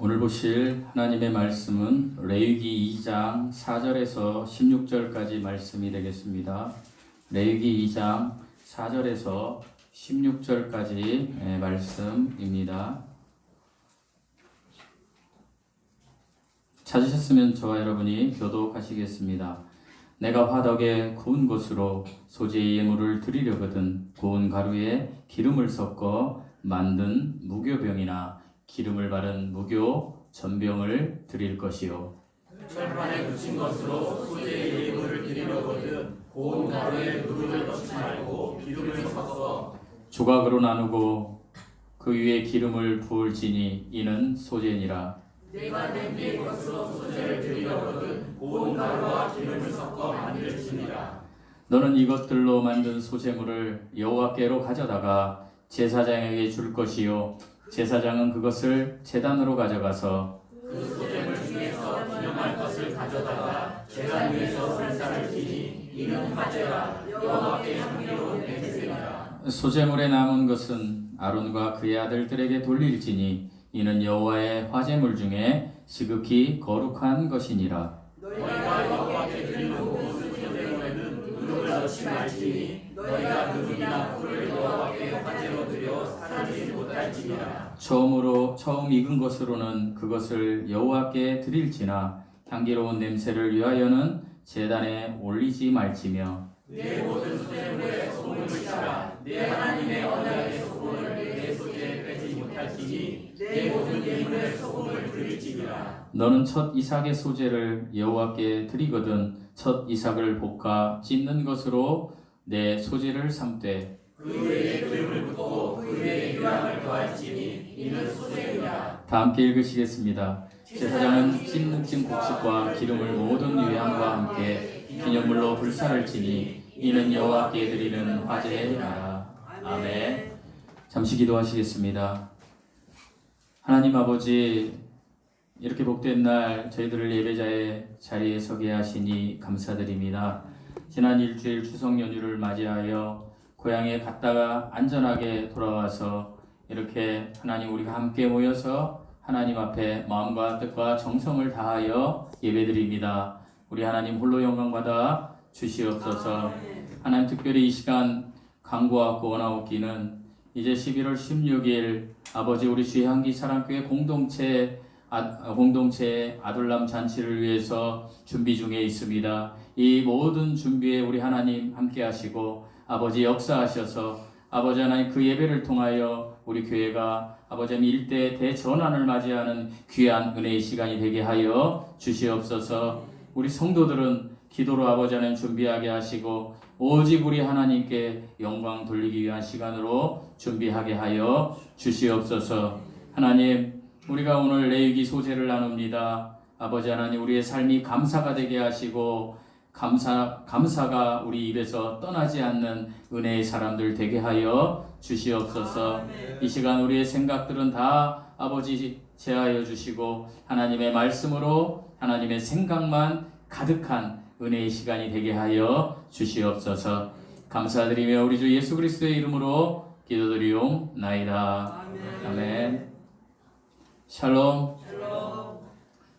오늘 보실 하나님의 말씀은 레위기 2장 4절에서 16절까지 말씀이 되겠습니다. 레위기 2장 4절에서 16절까지 말씀입니다. 찾으셨으면 저와 여러분이 교독하시겠습니다. 내가 화덕에 구운 것으로 소재의 예물을 드리려거든 구운 가루에 기름을 섞어 만든 무교병이나 기름을 바른 무교 전병을 드릴 것이요. 철판에 묻힌 것으로 소재의 예물을 드리려거든 고운 가루에 누룩을 넣지 말고 기름을 섞어 조각으로 나누고 그 위에 기름을 부을지니 이는 소재니라. 내가 냄비의 것으로 소재를 드리려거든 고운 가루와 기름을 섞어 만들지니라. 너는 이것들로 만든 소재물을 여호와께로 가져다가 제사장에게 줄 것이요 제사장은 그것을 제단으로 가져가서 그 소재물 중에서 기념할 것을 가져다가 제단 위에서 불사를 피니 이는 화제라 여호와께 향기로운 냄새니라. 소재물에 남은 것은 아론과 그의 아들들에게 돌릴지니 이는 여호와의 화제물 중에 지극히 거룩한 것이니라. 너희가 여호와께 드리는 모든 소재물에는 누룩을 넣지 말지니 너희가 누룩이나 꿀을 여호와께 화제로 드려 사라지지 못할지니라. 처음 익은 것으로는 그것을 여호와께 드릴지나 향기로운 냄새를 위하여는 제단에 올리지 말지며 내 모든 소재물에 소금을 치라. 내 하나님의 언약의 소금을 내 소재에 빼지 못할지니 내 모든 예물에 소금을 드릴지니라. 너는 첫 이삭의 소재를 여호와께 드리거든 첫 이삭을 볶아 찢는 것으로 내 소재를 삼되 그 위에 기름을 붓고 그 위에 유향을 더할지니 이는 소재니라. 다 함께 읽으시겠습니다. 제사장은 찢는 곡식과 기름을 모든 유향과 함께 기념물로 불사를 지니 이는 여호와께 드리는 화제니라. 아멘. 잠시 기도하시겠습니다. 하나님 아버지, 이렇게 복된 날 저희들을 예배자의 자리에 서게 하시니 감사드립니다. 지난 일주일 추석 연휴를 맞이하여 고향에 갔다가 안전하게 돌아와서 이렇게 하나님 우리가 함께 모여서 하나님 앞에 마음과 뜻과 정성을 다하여 예배드립니다. 우리 하나님 홀로 영광받아 주시옵소서. 하나님 특별히 이 시간 간구하고 원하옵기는 이제 11월 16일 아버지 우리 주의 향기 사랑교회 공동체 아둘람 잔치를 위해서 준비 중에 있습니다. 이 모든 준비에 우리 하나님 함께 하시고 아버지 역사하셔서 아버지 하나님 그 예배를 통하여 우리 교회가 아버지 하나님 일대 대전환을 맞이하는 귀한 은혜의 시간이 되게 하여 주시옵소서. 우리 성도들은 기도로 아버지 하나님 준비하게 하시고 오직 우리 하나님께 영광 돌리기 위한 시간으로 준비하게 하여 주시옵소서. 하나님 우리가 오늘 레위기 소재를 나눕니다. 아버지 하나님 우리의 삶이 감사가 되게 하시고 감사가 우리 입에서 떠나지 않는 은혜의 사람들 되게 하여 주시옵소서. 이 시간 우리의 생각들은 다 아버지 제하여 주시고 하나님의 말씀으로 하나님의 생각만 가득한 은혜의 시간이 되게 하여 주시옵소서. 감사드리며 우리 주 예수 그리스도의 이름으로 기도드리옵나이다. 아멘. 샬롬.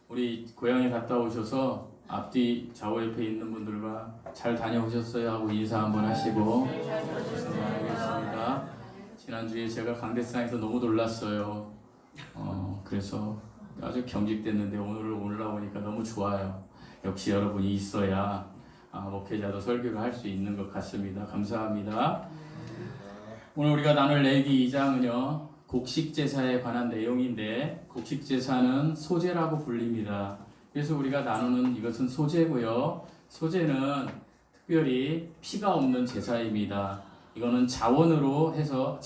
우리 고향에 갔다 오셔서 앞뒤 좌우 옆에 있는 분들과 잘 다녀오셨어요 하고 인사 한번 하시고 말하겠습니다. 지난주에 제가 강대상에서 너무 놀랐어요. 그래서 아주 경직됐는데 오늘 올라오니까 너무 좋아요. 역시 여러분이 있어야 목회자도 설교를 할 수 있는 것 같습니다. 감사합니다. 오늘 우리가 나눌 레위기 2장은요 곡식제사에 관한 내용인데 곡식제사는 소제라고 불립니다. 그래서 우리가 나누는 이것은 소제고요. 소제는 특별히 피가 없는 제사입니다. 이거는 자원에서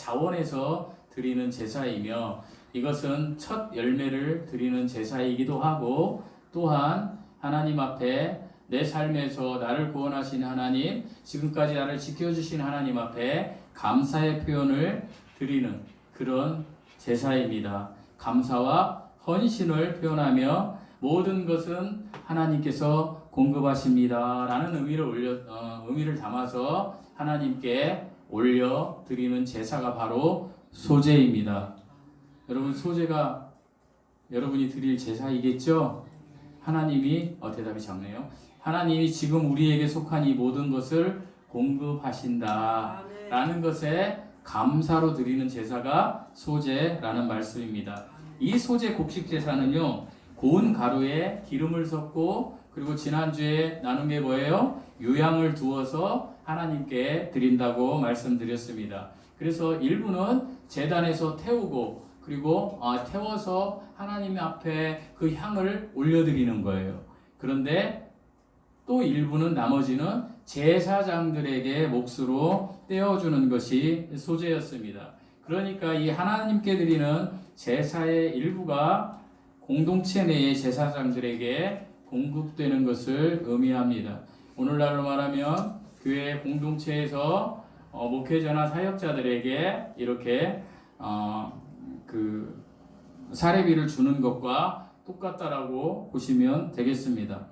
드리는 제사이며 이것은 첫 열매를 드리는 제사이기도 하고 또한 하나님 앞에 내 삶에서 나를 구원하신 하나님, 지금까지 나를 지켜주신 하나님 앞에 감사의 표현을 드리는 그런 제사입니다. 감사와 헌신을 표현하며 모든 것은 하나님께서 공급하십니다 라는 의미를 담아서 하나님께 올려드리는 제사가 바로 소제입니다. 여러분 소제가 여러분이 드릴 제사이겠죠? 하나님이 대답이 작네요. 하나님이 지금 우리에게 속한 이 모든 것을 공급하신다 라는 것에 감사로 드리는 제사가 소제라는 말씀입니다. 이 소제 곡식 제사는요, 고운 가루에 기름을 섞고, 그리고 지난주에 나눈 게 뭐예요? 유향을 두어서 하나님께 드린다고 말씀드렸습니다. 그래서 일부는 제단에서 태우고, 그리고 태워서 하나님 앞에 그 향을 올려드리는 거예요. 그런데 또 일부는, 나머지는 제사장들에게 몫으로 떼어주는 것이 소제였습니다. 그러니까 이 하나님께 드리는 제사의 일부가 공동체 내의 제사장들에게 공급되는 것을 의미합니다. 오늘날로 말하면 교회 공동체에서 목회자나 사역자들에게 이렇게 그 사례비를 주는 것과 똑같다라고 보시면 되겠습니다.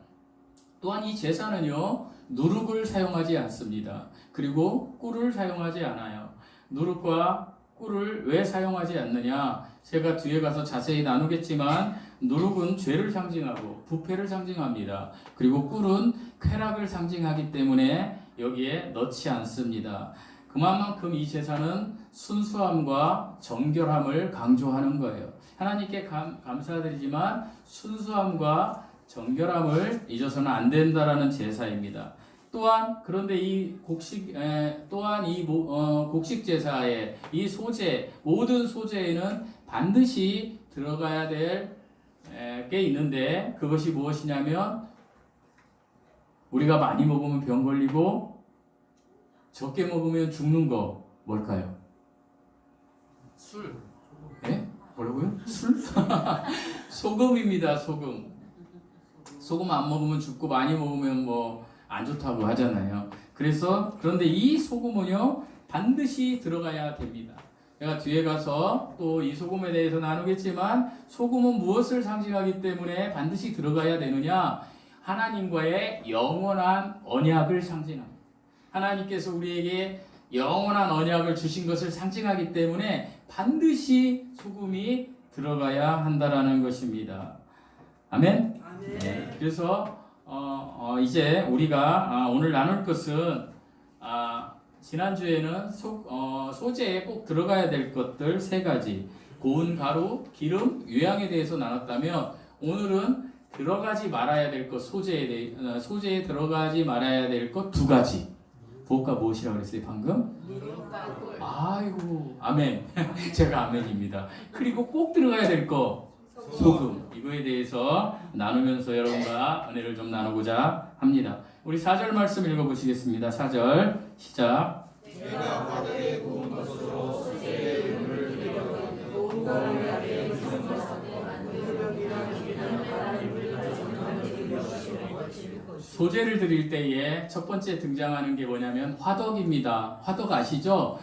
또한 이 제사는요, 누룩을 사용하지 않습니다. 그리고 꿀을 사용하지 않아요. 누룩과 꿀을 왜 사용하지 않느냐? 제가 뒤에 가서 자세히 나누겠지만, 누룩은 죄를 상징하고 부패를 상징합니다. 그리고 꿀은 쾌락을 상징하기 때문에 여기에 넣지 않습니다. 그만큼 이 제사는 순수함과 정결함을 강조하는 거예요. 하나님께 감사드리지만 순수함과 정결함을 잊어서는 안 된다라는 제사입니다. 또한 그런데 이 곡식 제사의 이 소제, 모든 소제에는 반드시 들어가야 될 게 있는데, 그것이 무엇이냐면, 우리가 많이 먹으면 병 걸리고 적게 먹으면 죽는 거 뭘까요? 술. 예? 뭐라고요? 술? 소금입니다. 소금. 소금 안 먹으면 죽고 많이 먹으면 뭐 안 좋다고 하잖아요. 그런데 이 소금은요, 반드시 들어가야 됩니다. 제가 뒤에 가서 또 이 소금에 대해서 나누겠지만, 소금은 무엇을 상징하기 때문에 반드시 들어가야 되느냐? 하나님과의 영원한 언약을 상징합니다. 하나님께서 우리에게 영원한 언약을 주신 것을 상징하기 때문에 반드시 소금이 들어가야 한다라는 것입니다. 아멘? 네. 그래서 이제 우리가 오늘 나눌 것은 지난주에는 소제에 꼭 들어가야 될 것들 3가지, 고운 가루, 기름, 유향에 대해서 나눴다면, 오늘은 들어가지 말아야 될 것, 소제에 들어가지 말아야 될 것 2가지. 무엇과 무엇이라고 그랬어요 방금? 아이고, 아멘. 제가 아멘입니다. 그리고 꼭 들어가야 될 것, 소금. 이거에 대해서 나누면서 여러분과 은혜를 좀 나누고자 합니다. 우리 4절 말씀 읽어보시겠습니다. 4절 시작. 내가 바다에 구운 것으로 소제의 의무를 드리려고 고운 가루에 무슨 것을 소제를 드릴 때에 첫 번째 등장하는 게 뭐냐면 화덕입니다. 화덕 아시죠?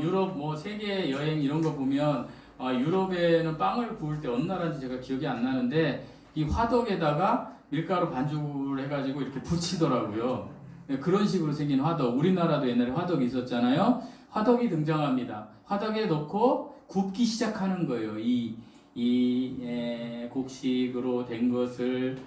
유럽 뭐 세계 여행 이런 거 보면 유럽에는 빵을 구울 때 어느 나라인지 제가 기억이 안 나는데, 이 화덕에다가 밀가루 반죽을 해가지고 이렇게 붙이더라고요. 그런 식으로 생긴 화덕. 우리나라도 옛날에 화덕이 있었잖아요. 화덕이 등장합니다. 화덕에 넣고 굽기 시작하는 거예요. 이 곡식으로 된 것을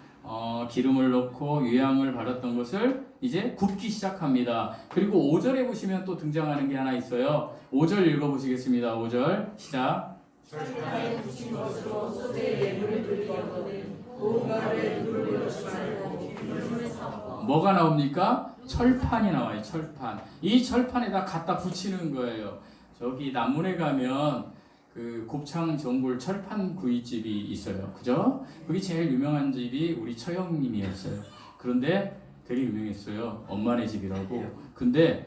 기름을 넣고 유향을 바랐던 것을 이제 굽기 시작합니다. 그리고 5절에 보시면 또 등장하는 게 하나 있어요. 5절 읽어보시겠습니다. 5절 시작. 철판에 붙인 것으로 소제의 예물을 드리려거든 고운 가루에 물을 넣지 말고 기름을 섞어. 뭐가 나옵니까? 철판이 나와요. 철판. 이 철판에다 갖다 붙이는 거예요. 저기 남문에 가면 그 곱창 전골 철판 구이집이 있어요. 그죠? 거기 제일 유명한 집이 우리 처형님이었어요. 그런데 되게 유명했어요. 엄마네 집이라고. 근데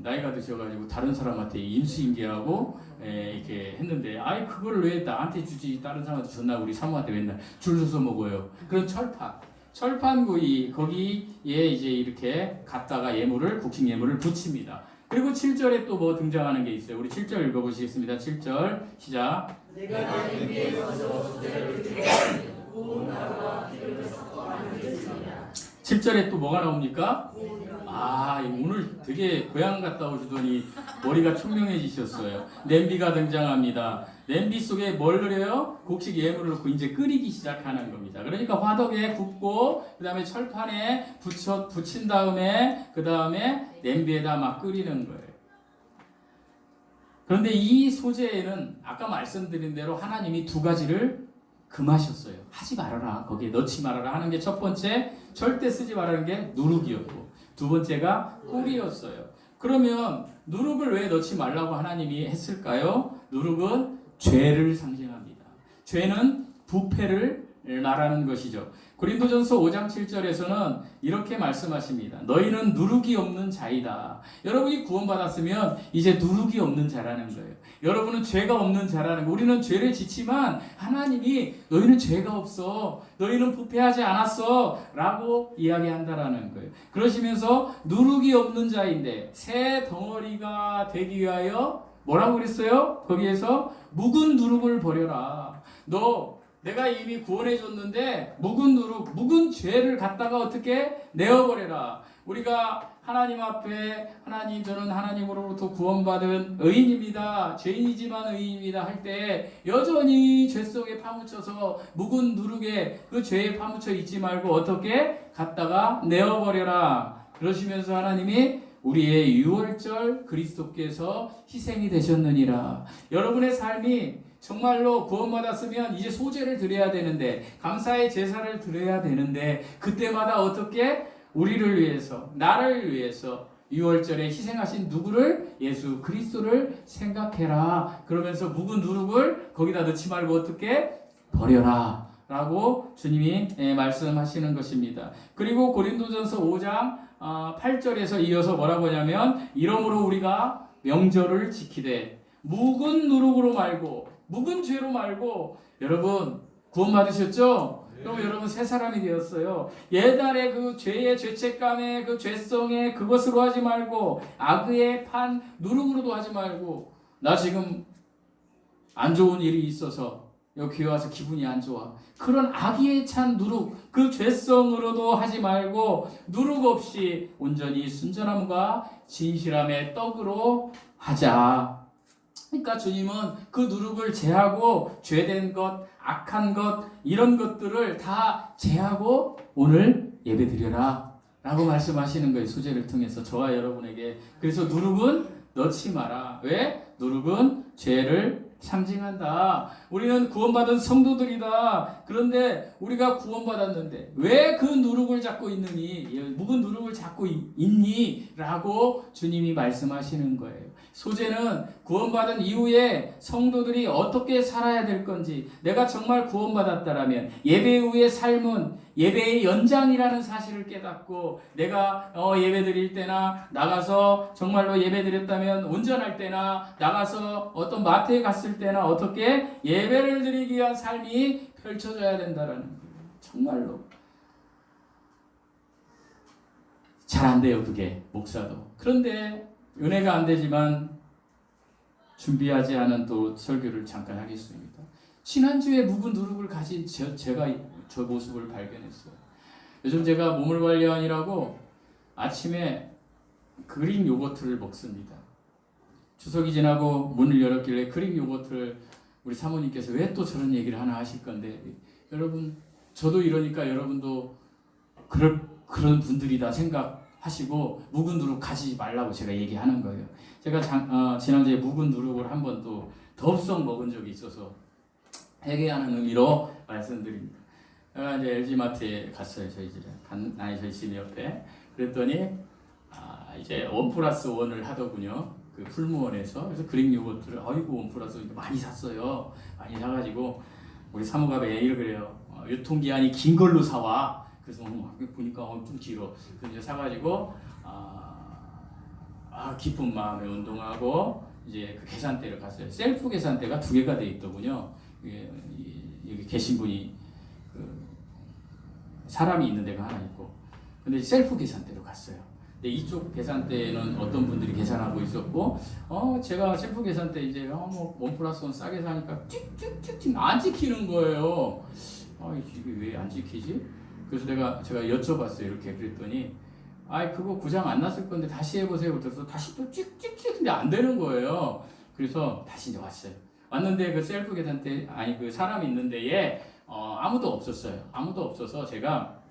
나이가 드셔가지고 다른 사람한테 인수인계하고 이렇게 했는데, 아이 그걸 왜 나한테 주지, 다른 사람한테 줬나, 우리 사모한테 맨날 줄 서서 먹어요. 그런 철판 구이, 거기에 이제 이렇게 갖다가 곡식 예물을 붙입니다. 그리고 7절에 또 뭐 등장하는 게 있어요. 우리 7절 읽어보시겠습니다. 7절 시작. 내가 나의 위에 것으로 소제를 드리고 고운 가루와 기름을 섞어 만들지니라. 7절에 또 뭐가 나옵니까? 오늘 되게 고향 갔다 오시더니 머리가 총명해지셨어요. 냄비가 등장합니다. 냄비 속에 뭘 넣어요? 곡식 예물을 넣고 이제 끓이기 시작하는 겁니다. 그러니까 화덕에 굽고 그 다음에 철판에 붙인 다음에 그 다음에 냄비에다 막 끓이는 거예요. 그런데 이 소재에는 아까 말씀드린 대로 하나님이 두 가지를 금하셨어요. 하지 말아라, 거기에 넣지 말아라 하는 게 첫 번째, 절대 쓰지 말라는 게 누룩이었고, 두 번째가 꿀이었어요. 그러면 누룩을 왜 넣지 말라고 하나님이 했을까요? 누룩은 죄를 상징합니다. 죄는 부패를 말하는 것이죠. 고린도전서 5장 7절에서는 이렇게 말씀하십니다. 너희는 누룩이 없는 자이다. 여러분이 구원받았으면 이제 누룩이 없는 자라는 거예요. 여러분은 죄가 없는 자라는 거예요. 우리는 죄를 짓지만 하나님이 너희는 죄가 없어, 너희는 부패하지 않았어 라고 이야기한다라는 거예요. 그러시면서 누룩이 없는 자인데 새 덩어리가 되기 위하여 뭐라고 그랬어요? 거기에서 묵은 누룩을 버려라. 내가 이미 구원해줬는데 묵은 누룩, 묵은 죄를 갖다가 어떻게 내어버려라. 우리가 하나님 앞에 저는 하나님으로부터 구원받은 의인입니다, 죄인이지만 의인입니다 할 때 여전히 죄 속에 파묻혀서 묵은 누룩에 그 죄에 파묻혀 있지 말고 어떻게 갖다가 내어버려라. 그러시면서 하나님이 우리의 유월절 그리스도께서 희생이 되셨느니라. 여러분의 삶이 정말로 구원받았으면 이제 소제를 드려야 되는데, 감사의 제사를 드려야 되는데, 그때마다 어떻게 우리를 위해서, 나를 위해서 유월절에 희생하신 누구를? 예수 그리스도를 생각해라. 그러면서 묵은 누룩을 거기다 넣지 말고 어떻게? 버려라 라고 주님이 말씀하시는 것입니다. 그리고 고린도전서 5장 8절에서 이어서 뭐라고 하냐면, 이러므로 우리가 명절을 지키되 묵은 누룩으로 말고, 묵은 죄로 말고. 여러분 구원받으셨죠? 그럼 여러분 새 사람이 되었어요. 옛날에 그 죄의 죄책감에 그 죄성에 그것으로 하지 말고, 악의 판 누룩으로도 하지 말고, 나 지금 안 좋은 일이 있어서 여기 와서 기분이 안 좋아, 그런 악의에 찬 누룩, 그 죄성으로도 하지 말고 누룩 없이 온전히 순전함과 진실함의 떡으로 하자. 그러니까 주님은 그 누룩을 제하고 죄된 것, 악한 것, 이런 것들을 다 제하고 오늘 예배 드려라 라고 말씀하시는 거예요. 수제를 통해서 저와 여러분에게. 그래서 누룩은 넣지 마라. 왜? 누룩은 죄를 상징한다. 우리는 구원받은 성도들이다. 그런데 우리가 구원받았는데 왜 그 누룩을 잡고 있느니, 묵은 누룩을 잡고 있니? 라고 주님이 말씀하시는 거예요. 소재는 구원받은 이후에 성도들이 어떻게 살아야 될 건지, 내가 정말 구원받았다라면 예배 후의 삶은 예배의 연장이라는 사실을 깨닫고, 내가 예배 드릴 때나 나가서 정말로 예배 드렸다면 운전할 때나 나가서 어떤 마트에 갔을 때나 어떻게 예배를 드리기 위한 삶이 펼쳐져야 된다라는 거예요. 정말로 잘 안 돼요, 그게. 목사도. 그런데 은혜가 안 되지만 준비하지 않은 또 설교를 잠깐 하겠습니다. 지난주에 묵은 누룩을 가진 제가 저 모습을 발견했어요. 요즘 제가 몸을 관리하느라고 아침에 그릭 요거트를 먹습니다. 추석이 지나고 문을 열었길래 그릭 요거트를, 우리 사모님께서 왜 또 저런 얘기를 하나 하실 건데, 여러분 저도 이러니까 여러분도 그런 분들이다 생각하시고 묵은 누룩 가지지 말라고 제가 얘기하는 거예요. 제가 지난주에 묵은 누룩을 한 번 또 덥석 먹은 적이 있어서 회개하는 의미로 말씀드립니다. 제가 이제 LG마트에 갔어요. 저희 집 옆에. 그랬더니 이제 1+1을 하더군요. 그 풀무원에서. 그래서 그릭 요거트를 아이고 1+1 많이 샀어요. 많이 사가지고 우리 사모가 매일 그래요. 유통기한이 긴 걸로 사와. 그래서 보니까 좀 길어. 그래서 사가지고 기쁜 마음에 운동하고 이제 그 계산대를 갔어요. 셀프 계산대가 2개가 돼 있더군요. 여기 계신 분이 사람이 있는 데가 하나 있고, 근데 셀프 계산대로 갔어요. 근데 이쪽 계산대에는 어떤 분들이 계산하고 있었고, 제가 셀프 계산대 이제 1+1 싸게 사니까 틱틱틱틱 안 찍히는 거예요. 이게 왜 안 찍히지? 그래서 제가 여쭤봤어요. 이렇게. 그랬더니 아이 그거 고장 안 났을 건데 다시 해보세요. 그래서 다시 또 찍찍찍 근데 안 되는 거예요. 그래서 다시 이제 왔어요. 왔는데 그 셀프 계산대 아니 그 사람이 있는 데에 아무도 없었어요. 아무도 없어서 제가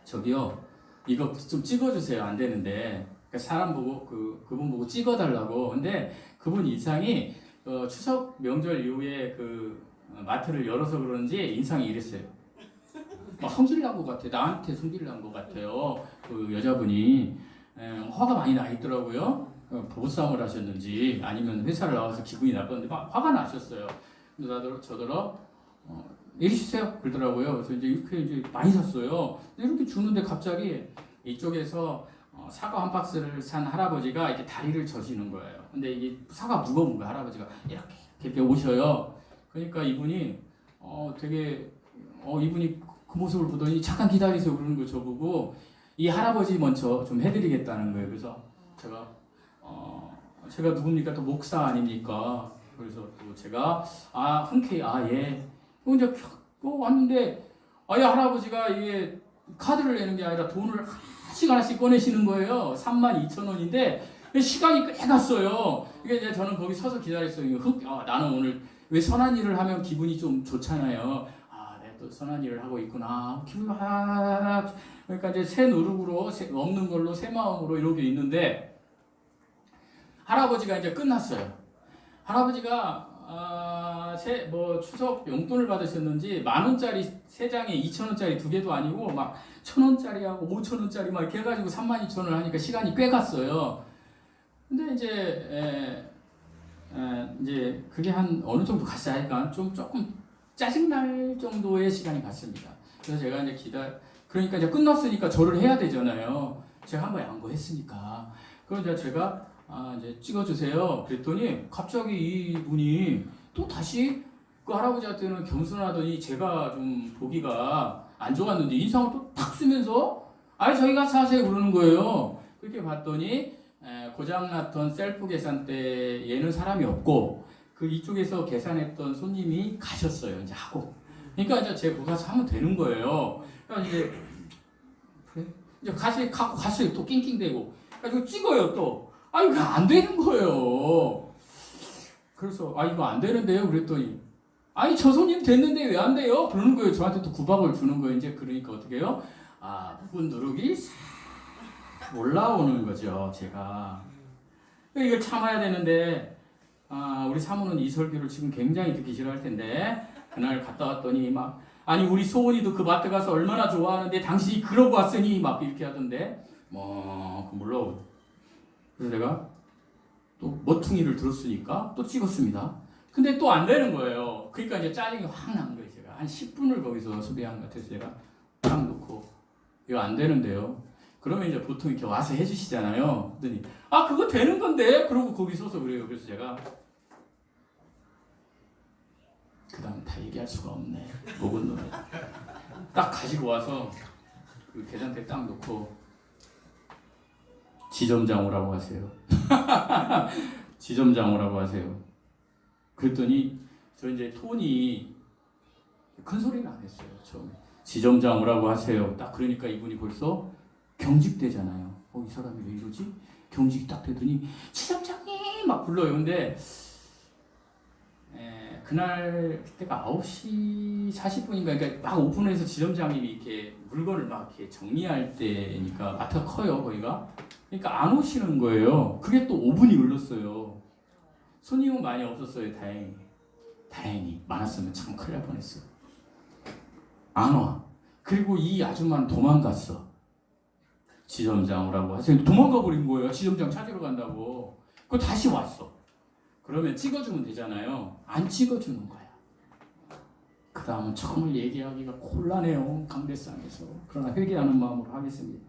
저기요 이거 좀 찍어주세요. 안 되는데 그러니까 사람 보고 그분 보고 찍어달라고. 근데 그분 인상이 추석 명절 이후에 그 마트를 열어서 그런지 인상이 이랬어요. 막 성질 난 것 같아. 나한테 성질 난 것 같아요. 그 여자분이 화가 많이 나 있더라고요. 부부싸움을 하셨는지 아니면 회사를 나와서 기분이 나빴는데 막 화가 나셨어요. 근데 저더러 이리 주세요 그러더라고요. 그래서 이제 이렇게 이제 많이 샀어요. 이렇게 주는데 갑자기 이쪽에서 사과 한 박스를 산 할아버지가 이렇게 다리를 저시는 거예요. 근데 이게 사과 무거운 거야. 할아버지가 이렇게 오셔요. 그러니까 이분이 되게 이분이 그 모습을 보더니 잠깐 기다리세요 그러는 거 저보고 이 할아버지 먼저 좀 해드리겠다는 거예요. 그래서 제가 누굽니까? 또 목사 아닙니까? 그래서 또 제가 흔쾌히 예. 이제 왔는데 이 할아버지가 이게 카드를 내는 게 아니라 돈을 하나씩 꺼내시는 거예요. 32,000원인데 시간이 꽤 갔어요. 이게 이제 저는 거기 서서 기다렸어요. 나는 오늘 왜 선한 일을 하면 기분이 좀 좋잖아요. 내가 또 선한 일을 하고 있구나. 기분 그러니까 이제 새 누룩으로 없는 걸로 새 마음으로 이렇게 있는데 할아버지가 이제 끝났어요. 할아버지가 추석 용돈을 받으셨는지 10,000원짜리 3장에 2,000원짜리 2개도 아니고 막 1,000원짜리하고 5,000원짜리 막 이렇게 해가지고 32,000원을 하니까 시간이 꽤 갔어요. 근데 이제 그게 한 어느 정도 갔어야 하니까 조금 짜증날 정도의 시간이 갔습니다. 그래서 제가 이제 그러니까 이제 끝났으니까 저를 해야 되잖아요. 제가 한번 양보했으니까. 그래서 제가 이제 찍어주세요. 그랬더니 갑자기 이분이 또 다시 그 할아버지한테는 겸손하더니 제가 좀 보기가 안 좋았는데 인상을 또 탁 쓰면서 저희가 사세요 그러는 거예요. 그렇게 봤더니 고장났던 셀프 계산대에는 사람이 없고 그 이쪽에서 계산했던 손님이 가셨어요. 이제 하고. 그러니까 이제 제가 거기 가서 하면 되는 거예요. 그러니까 이제 그래? 이제 갖고 갔어요. 또 낑낑대고. 그래서 찍어요 또. 이거 안 되는 거예요. 그래서 이거 안 되는데요. 그랬더니 저 손님 됐는데 왜 안 돼요? 그러는 거예요. 저한테 또 구박을 주는 거예요. 이제 그러니까 어떻게 해요? 부분 누르기 싹 올라오는 거죠. 제가 이걸 참아야 되는데 우리 사모는 이 설교를 지금 굉장히 듣기 싫어할 텐데 그날 갔다 왔더니 우리 소원이도 그 마트 가서 얼마나 좋아하는데 당신이 그러고 왔으니 막 이렇게 하던데 물론 그래서 내가 또 멋퉁이를 들었으니까 또 찍었습니다. 근데 또 안 되는 거예요. 그러니까 이제 짜증이 확 난 거예요. 제가 한 10분을 거기서 수비한 것 같아서 제가 딱 놓고 이거 안 되는데요. 그러면 이제 보통 이렇게 와서 해주시잖아요. 그랬더니 그거 되는 건데 그러고 거기 서서 그래요. 그래서 제가 그 다음 다 얘기할 수가 없네. 목은 노래 딱 가지고 와서 그 계산대 딱 놓고 지점장 오라고 하세요. 지점장 오라고 하세요. 그랬더니 저 이제 톤이 큰 소리는 안 했어요. 처음에 지점장 오라고 하세요. 딱 그러니까 이분이 벌써 경직되잖아요. 이 사람이 왜 이러지? 경직이 딱 되더니 지점장님 막 불러요. 근데 그때가 9시 40분인가 그러니까 막 오픈해서 지점장님이 이렇게 물건을 막 이렇게 정리할 때니까 마트가 커요 거기가. 그러니까 안 오시는 거예요. 그게 또 5분이 흘렀어요. 손님은 많이 없었어요. 다행히 많았으면 참 큰일 날 뻔했어요. 안 와. 그리고 이 아줌마는 도망갔어. 지점장 오라고 하세요. 도망가 버린 거예요. 지점장 찾으러 간다고. 그거 다시 왔어. 그러면 찍어주면 되잖아요. 안 찍어주는 거야. 그 다음은 정말 얘기하기가 곤란해요. 강대상에서. 그러나 회개하는 마음으로 하겠습니다.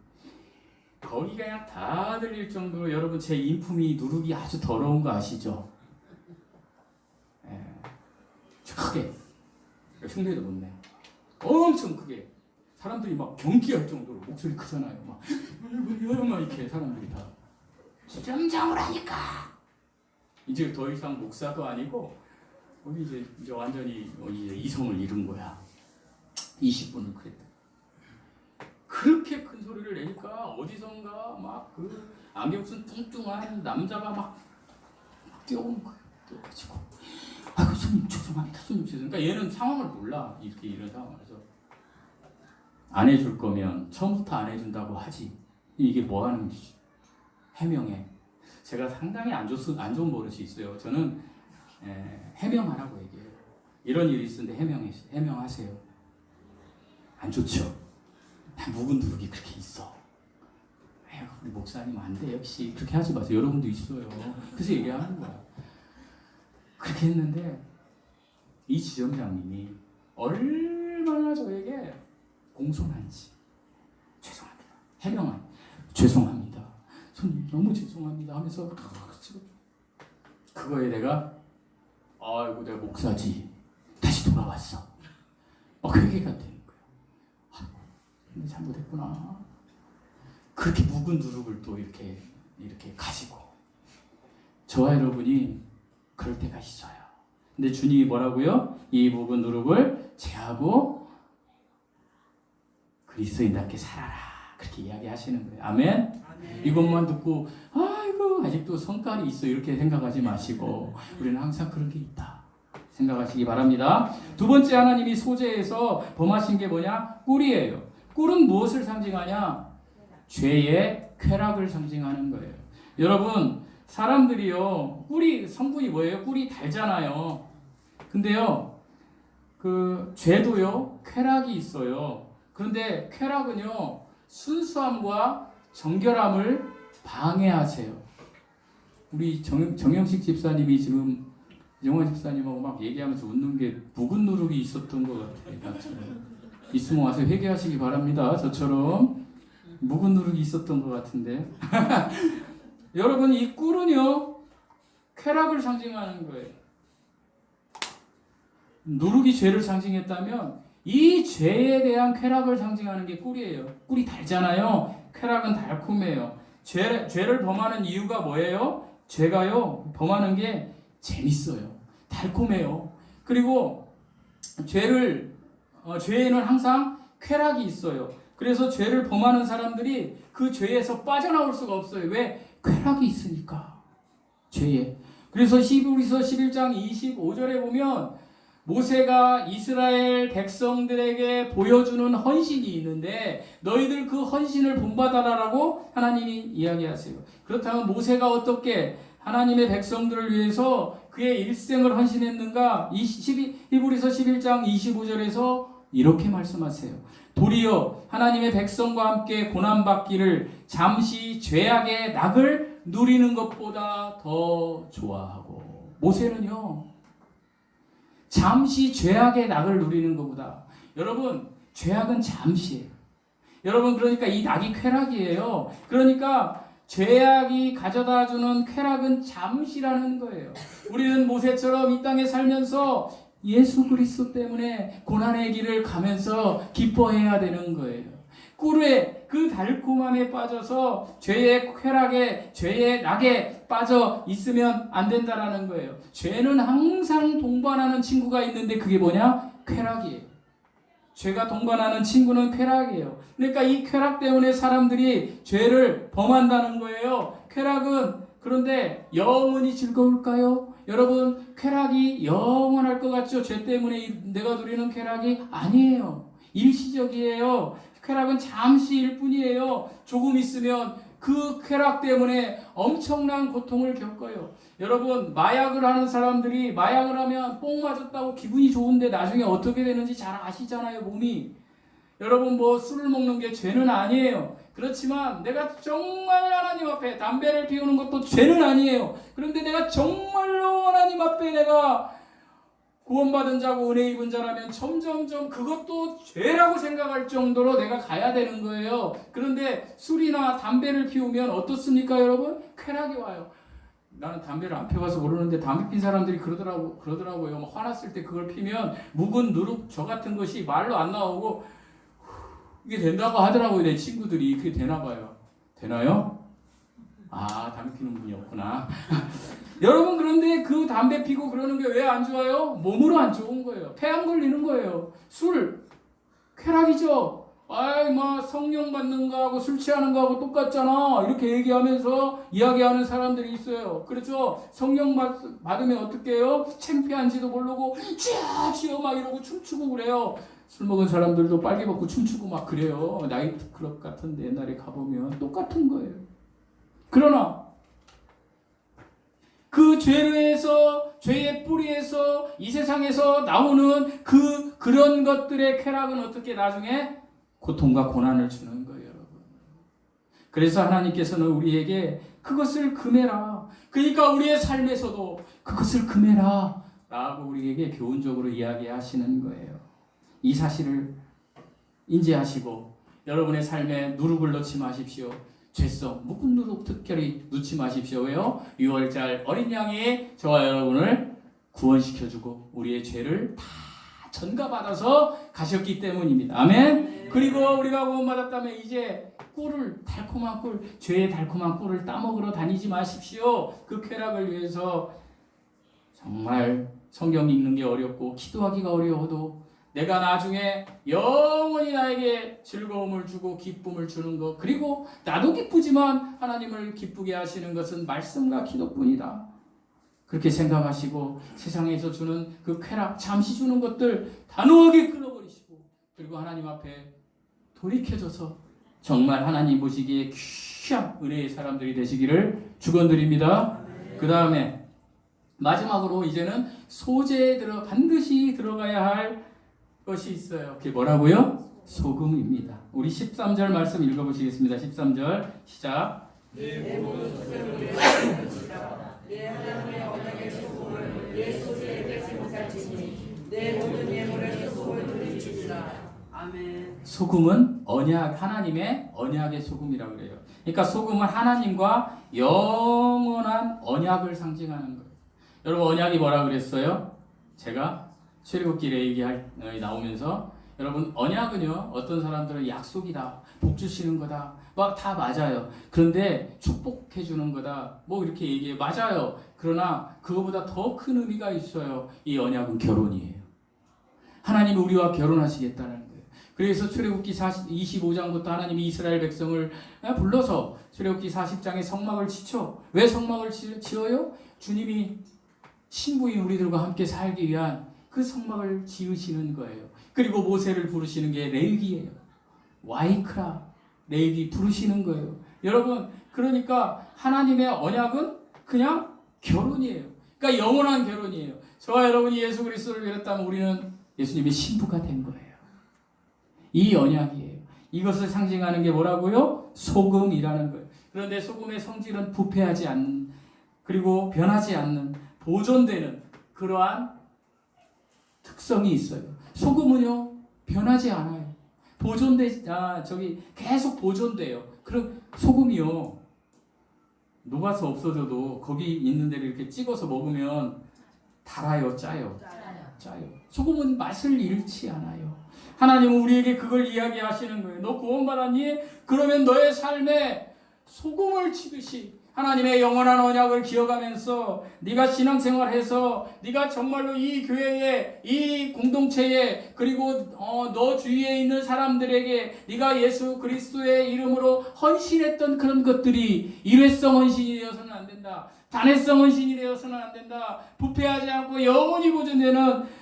거기가 그냥 다 들릴 정도로 여러분 제 인품이 누르기 아주 더러운 거 아시죠? 크게. 흉내도 못 내. 엄청 크게. 사람들이 막 경기할 정도로 목소리 크잖아요. 막 이렇게 사람들이 다. 지점장을 하니까. 이제 더 이상 목사도 아니고 우리 이제 완전히 이제 이성을 잃은 거야. 20분을 그랬다. 그렇게 큰 소리를 소리를 내니까 어디선가 막 그 안경 쓴 뚱뚱한 남자가 막 뛰어오는 거예요. 뛰어가지고 아이고 손님 죄송합니다. 손님 죄송합니다. 그러니까 얘는 상황을 몰라. 이렇게 이런 상황에서 안 해줄 거면 처음부터 안 해준다고 하지. 이게 뭐 하는 짓이지? 해명해. 제가 상당히 안 좋은 버릇이 있어요. 저는 해명하라고 얘기해요. 이런 일이 있었는데 해명하세요. 안 좋죠. 다 묵은 누룩이 그렇게 있어. 에휴, 우리 목사님 안 돼. 역시 그렇게 하지 마세요. 여러분도 있어요. 그래서 얘기하는 거야. 그렇게 했는데 이 지점장님이 얼마나 저에게 공손한지. 죄송합니다. 해명한 죄송합니다. 손님 너무 죄송합니다 하면서 그거에 내가 아이고 내가 목사지 다시 돌아왔어. 회개가 되는 거예요. 아이고 근데 잘못했구나. 그렇게 묵은 누룩을 또 이렇게 가지고 저와 여러분이 그럴 때가 있어요. 근데 주님이 뭐라고요? 이 묵은 누룩을 제하고 그리스도인답게 살아라. 그렇게 이야기하시는 거예요. 아멘? 이것만 듣고 아이고 아직도 성깔이 있어 이렇게 생각하지 마시고 우리는 항상 그런 게 있다 생각하시기 바랍니다. 두 번째 하나님이 소재에서 범하신 게 뭐냐? 꿀이에요. 꿀은 무엇을 상징하냐? 죄의 쾌락을 상징하는 거예요. 여러분 사람들이요 꿀이 성분이 뭐예요? 꿀이 달잖아요. 근데요 그 죄도요 쾌락이 있어요. 그런데 쾌락은요 순수함과 정결함을 방해하세요. 우리 정영식 집사님이 지금 영화 집사님하고 막 얘기하면서 웃는 게 묵은 누룩이 있었던 것 같아요. 있으면 와서 회개하시기 바랍니다. 저처럼 묵은 누룩이 있었던 것 같은데 여러분 이 꿀은요 쾌락을 상징하는 거예요. 누룩이 죄를 상징했다면 이 죄에 대한 쾌락을 상징하는 게 꿀이에요. 꿀이 달잖아요. 쾌락은 달콤해요. 죄를 범하는 이유가 뭐예요? 죄가요 범하는 게 재밌어요. 달콤해요. 그리고 죄에는 항상 쾌락이 있어요. 그래서 죄를 범하는 사람들이 그 죄에서 빠져나올 수가 없어요. 왜? 쾌락이 있으니까. 죄에. 그래서 히브리서 11장 25절에 보면 모세가 이스라엘 백성들에게 보여주는 헌신이 있는데 너희들 그 헌신을 본받아라라고 하나님이 이야기하세요. 그렇다면 모세가 어떻게 하나님의 백성들을 위해서 그의 일생을 헌신했는가? 히브리서 11장 25절에서 이렇게 말씀하세요. 도리어 하나님의 백성과 함께 고난받기를 잠시 죄악의 낙을 누리는 것보다 더 좋아하고 모세는요 잠시 죄악의 낙을 누리는 것보다 여러분 죄악은 잠시예요. 여러분 그러니까 이 낙이 쾌락이에요. 그러니까 죄악이 가져다주는 쾌락은 잠시라는 거예요. 우리는 모세처럼 이 땅에 살면서 예수 그리스도 때문에 고난의 길을 가면서 기뻐해야 되는 거예요. 꿀의 그 달콤함에 빠져서 죄의 쾌락에 죄의 낙에 빠져 있으면 안 된다라는 거예요. 죄는 항상 동반하는 친구가 있는데 그게 뭐냐? 쾌락이에요. 죄가 동반하는 친구는 쾌락이에요. 그러니까 이 쾌락 때문에 사람들이 죄를 범한다는 거예요. 쾌락은 그런데 영원히 즐거울까요? 여러분 쾌락이 영원할 것 같죠? 죄 때문에 내가 누리는 쾌락이 아니에요. 일시적이에요. 쾌락은 잠시일 뿐이에요. 조금 있으면 그 쾌락 때문에 엄청난 고통을 겪어요. 여러분 마약을 하는 사람들이 마약을 하면 뽕 맞았다고 기분이 좋은데 나중에 어떻게 되는지 잘 아시잖아요. 몸이. 여러분 뭐 술을 먹는 게 죄는 아니에요. 그렇지만 내가 정말 하나님 앞에 담배를 피우는 것도 죄는 아니에요. 그런데 내가 정말로 하나님 앞에 내가 구원받은 자고 은혜 입은 자라면 점점점 그것도 죄라고 생각할 정도로 내가 가야 되는 거예요. 그런데 술이나 담배를 피우면 어떻습니까 여러분? 쾌락이 와요. 나는 담배를 안 피워서 모르는데 담배 핀 사람들이 그러더라고요. 화났을 때 그걸 피면 묵은 누룩 저 같은 것이 말로 안 나오고 이게 된다고 하더라고요. 내 친구들이. 그게 되나 봐요. 되나요? 아, 담배 피는 분이 없구나. 여러분 그런데 그 담배 피고 그러는 게 왜 안 좋아요? 몸으로 안 좋은 거예요. 폐암 걸리는 거예요. 술 쾌락이죠. 아이 뭐 성령 받는 거하고 술 취하는 거하고 똑같잖아 이렇게 얘기하면서 이야기하는 사람들이 있어요. 그렇죠? 성령 받으면 어떻게 해요? 창피한지도 모르고 쥐어 막 이러고 춤추고 그래요. 술 먹은 사람들도 빨개 벗고 춤추고 막 그래요. 나이트클럽 같은데 옛날에 가보면 똑같은 거예요. 그러나 그 죄의 뿌리에서 이 세상에서 나오는 그런 것들의 쾌락은 어떻게 나중에 고통과 고난을 주는 거예요, 여러분. 그래서 하나님께서는 우리에게 그것을 금해라. 그러니까 우리의 삶에서도 그것을 금해라 라고 우리에게 교훈적으로 이야기하시는 거예요. 이 사실을 인지하시고 여러분의 삶에 누룩을 넣지 마십시오. 죄성, 묵은 누룩 특별히 넣지 마십시오. 왜요? 6월절 어린 양이 저와 여러분을 구원시켜주고 우리의 죄를 다 전가받아서 가셨기 때문입니다. 아멘? 그리고 우리가 구원받았다면 이제 달콤한 꿀, 죄의 달콤한 꿀을 따먹으러 다니지 마십시오. 그 쾌락을 위해서 정말 성경 읽는 게 어렵고 기도하기가 어려워도 내가 나중에 영원히 나에게 즐거움을 주고 기쁨을 주는 것, 그리고 나도 기쁘지만 하나님을 기쁘게 하시는 것은 말씀과 기도뿐이다. 그렇게 생각하시고 세상에서 주는 그 쾌락, 잠시 주는 것들 단호하게 끊어버리시고 그리고 하나님 앞에 돌이켜져서 정말 하나님 보시기에 귀한 은혜의 사람들이 되시기를 축원드립니다. 그 다음에 마지막으로 이제는 소재에 반드시 들어가야 할 것이 있어요. 그게 뭐라고요? 소금입니다. 우리 13절 말씀 읽어보시겠습니다. 13절 시작. 내 모든 소생을 내 하나님의 언약의 소금을 내 소재에 뺏지 못할지니 내 모든 예물의 소금을 돌리주시라. 아멘. 소금은 하나님의 언약의 소금이라고 그래요. 그러니까 소금은 하나님과 영원한 언약을 상징하는 거예요. 여러분 언약이 뭐라 그랬어요? 제가 출애굽기 레위기 나오면서 여러분 언약은요 어떤 사람들은 약속이다, 복 주시는 거다, 막 다 맞아요. 그런데 축복해 주는 거다, 뭐 이렇게 얘기해요. 맞아요. 그러나 그거보다 더 큰 의미가 있어요. 이 언약은 결혼이에요. 하나님이 우리와 결혼하시겠다는 거예요. 그래서 출애굽기 25장부터 하나님이 이스라엘 백성을 불러서 출애굽기 40장에 성막을 지쳐. 왜 성막을 지어요? 주님이 신부인 우리들과 함께 살기 위한 그 성막을 지으시는 거예요. 그리고 모세를 부르시는 게 레위기예요. 와이크라 레위기 부르시는 거예요. 여러분 그러니까 하나님의 언약은 그냥 결혼이에요. 그러니까 영원한 결혼이에요. 저와 여러분이 예수 그리스도를 믿었다면 우리는 예수님의 신부가 된 거예요. 이 언약이에요. 이것을 상징하는 게 뭐라고요? 소금이라는 거예요. 그런데 소금의 성질은 부패하지 않는, 그리고 변하지 않는, 보존되는 그러한 특성이 있어요. 소금은요 변하지 않아요. 계속 보존돼요. 그럼 소금이요 녹아서 없어져도 거기 있는 데를 이렇게 찍어서 먹으면 달아요, 짜요? 짜요. 소금은 맛을 잃지 않아요. 하나님은 우리에게 그걸 이야기하시는 거예요. 너 구원받았니? 그러면 너의 삶에 소금을 치듯이 하나님의 영원한 언약을 기억하면서 네가 신앙생활해서 네가 정말로 이 교회에, 이 공동체에, 그리고 너 주위에 있는 사람들에게 네가 예수 그리스도의 이름으로 헌신했던 그런 것들이 일회성 헌신이 되어서는 안 된다. 단회성 헌신이 되어서는 안 된다. 부패하지 않고 영원히 보존되는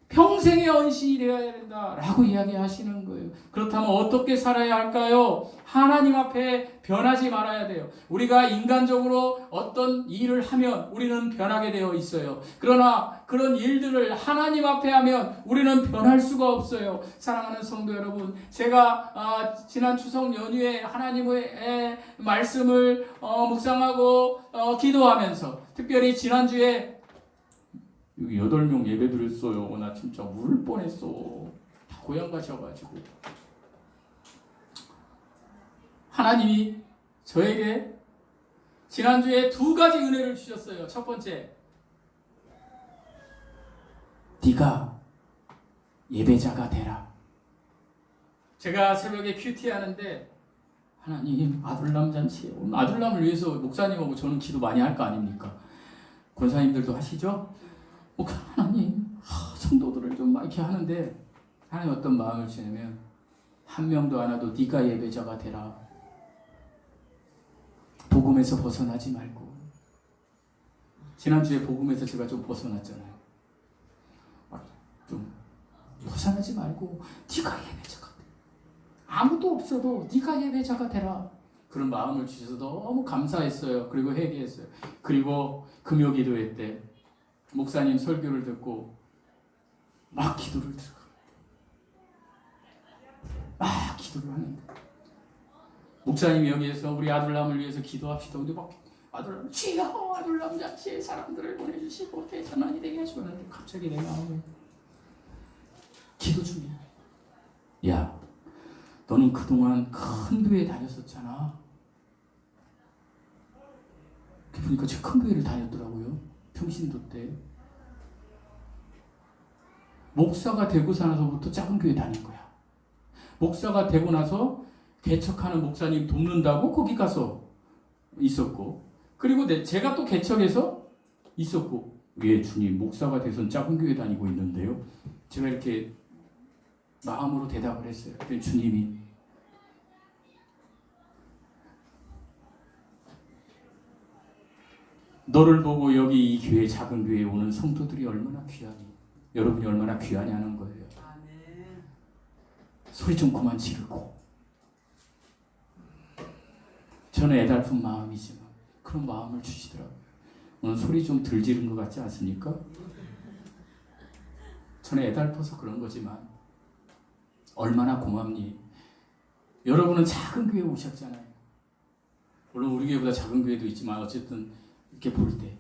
평생의 헌신이 되어야 된다라고 이야기하시는 거예요. 그렇다면 어떻게 살아야 할까요? 하나님 앞에 변하지 말아야 돼요. 우리가 인간적으로 어떤 일을 하면 우리는 변하게 되어 있어요. 그러나 그런 일들을 하나님 앞에 하면 우리는 변할 수가 없어요. 사랑하는 성도 여러분, 제가 지난 추석 연휴에 하나님의 말씀을 묵상하고 기도하면서 특별히 지난주에 여기 8명 예배 드렸어요. 나 진짜 울 뻔했어. 다 고향 가셔가지고. 하나님이 저에게 지난주에 2가지 은혜를 주셨어요. 첫 번째, 네가 예배자가 되라. 제가 새벽에 큐티 하는데 하나님 아들남 잔치에 오늘 아들남을 위해서 목사님하고 저는 기도 많이 할 거 아닙니까? 권사님들도 하시죠? 하나님 성도들을 좀 이렇게 하는데 하나님 어떤 마음을 주냐면 한 명도 안 와도 네가 예배자가 되라. 복음에서 벗어나지 말고. 지난주에 복음에서 제가 좀 벗어났잖아요. 좀 벗어나지 말고 네가 예배자가 돼. 아무도 없어도 네가 예배자가 되라. 그런 마음을 주셔서 너무 감사했어요. 그리고 회개했어요. 그리고 금요기도회 때 목사님 설교를 듣고 막 기도를 들어가. 막 기도를 하는데 목사님이 여기에서 우리 아들남을 위해서 기도합시다. 근데 막 아들남 주여 아들남 잔치에 사람들을 보내주시고 대전환이 되게 하시고 하는데 갑자기 내 마음에 기도 중이야. 야, 너는 그동안 큰 교회 다녔었잖아. 보니까 제가 큰 교회를 다녔더라고요. 평신도 때. 목사가 되고 나서부터 작은 교회 다닌 거야. 목사가 되고 나서 개척하는 목사님 돕는다고 거기 가서 있었고, 그리고 제가 또 개척해서 있었고. 왜 주님 목사가 돼선 작은 교회 다니고 있는데요? 제가 이렇게 마음으로 대답을 했어요. 그랬더니 주님이 너를 보고 여기 이 교회 작은 교회에 오는 성도들이 얼마나 귀하니, 여러분이 얼마나 귀하냐는 거예요. 소리 좀 그만 지르고. 저는 애달픈 마음이지만 그런 마음을 주시더라고요. 오늘 소리 좀 덜 지른 것 같지 않습니까? 저는 애달퍼서 그런 거지만 얼마나 고맙니. 여러분은 작은 교회에 오셨잖아요. 물론 우리 교회보다 작은 교회도 있지만 어쨌든 이렇게 볼 때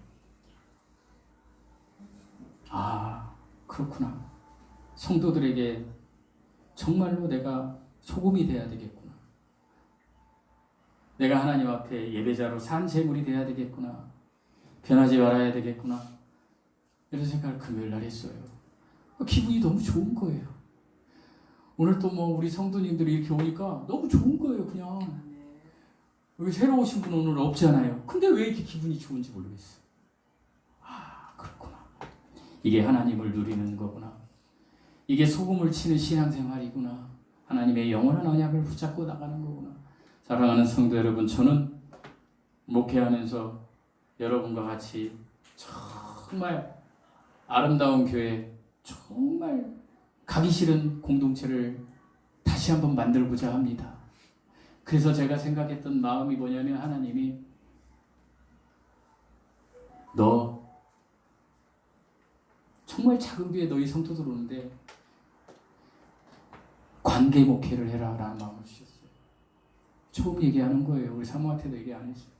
아, 그렇구나. 성도들에게 정말로 내가 소금이 돼야 되겠구나. 내가 하나님 앞에 예배자로 산 제물이 돼야 되겠구나. 변하지 말아야 되겠구나. 이런 생각을 금요일 날 했어요. 기분이 너무 좋은 거예요. 오늘 또 뭐 우리 성도님들이 이렇게 오니까 너무 좋은 거예요. 그냥 여기 새로 오신 분 오늘 없잖아요. 근데 왜 이렇게 기분이 좋은지 모르겠어요. 아, 그렇구나. 이게 하나님을 누리는 거구나. 이게 소금을 치는 신앙생활이구나. 하나님의 영원한 언약을 붙잡고 나가는 거구나. 사랑하는 성도 여러분, 저는 목회하면서 여러분과 같이 정말 아름다운 교회, 정말 가기 싫은 공동체를 다시 한번 만들고자 합니다. 그래서 제가 생각했던 마음이 뭐냐면, 하나님이 너 정말 작은 교회 너희 성도들 오는데 관계 목회를 해라 라는 마음을 주셨어요. 처음 얘기하는 거예요. 우리 사모한테도 얘기 안 했어요.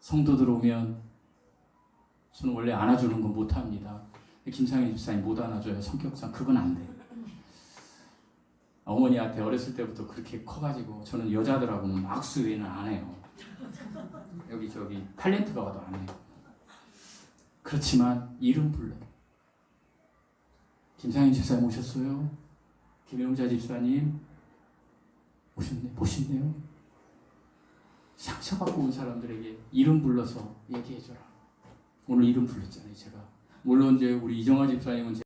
성도들 오면 저는 원래 안아주는 건 못합니다. 김상희 집사님 못 안아줘요. 성격상 그건 안 돼요. 어머니한테 어렸을 때부터 그렇게 커가지고 저는 여자들하고는 악수 외에는 안 해요. 여기 저기 탤런트가 와도 안 해요. 그렇지만 이름 불러요. 김상희 집사님 오셨어요? 김영자 집사님 오셨네? 보셨네요? 상처받고 온 사람들에게 이름 불러서 얘기해줘라. 오늘 이름 불렀잖아요, 제가. 물론 이제 우리 이정아 집사님은